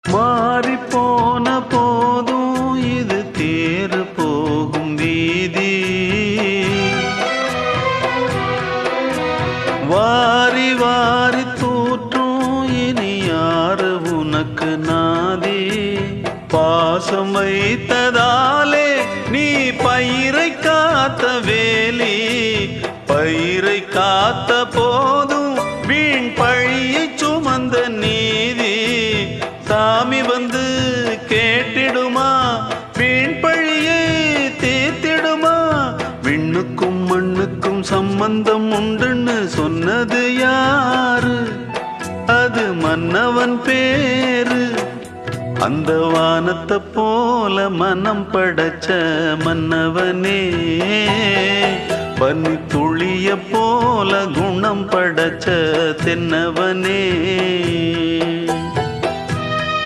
மாறி போன போதும் இது தேறு போகும் வீதி. வாரி வாரி தூற்றும் இனி யாரு உனக்கு நாதி. பாசம் வைத்ததாலே நீ பயிரை காத்த வேலி. பயிரை காத்த போதும் வீண் பழியை சுமந்த நீதி. சாமி வந்து கேட்டிடுமா, வீண் பழியை தீர்த்திடுமா. விண்ணுக்கும் மண்ணுக்கும் சம்பந்தம் உண்டுன்னு சொன்னது யாரு? அது மன்னவன் பேரு. அந்த வானத்தை போல மனம் படைச்ச மன்னவனே, பனி துளிய போல குணம் படைச்ச தென்னவனே.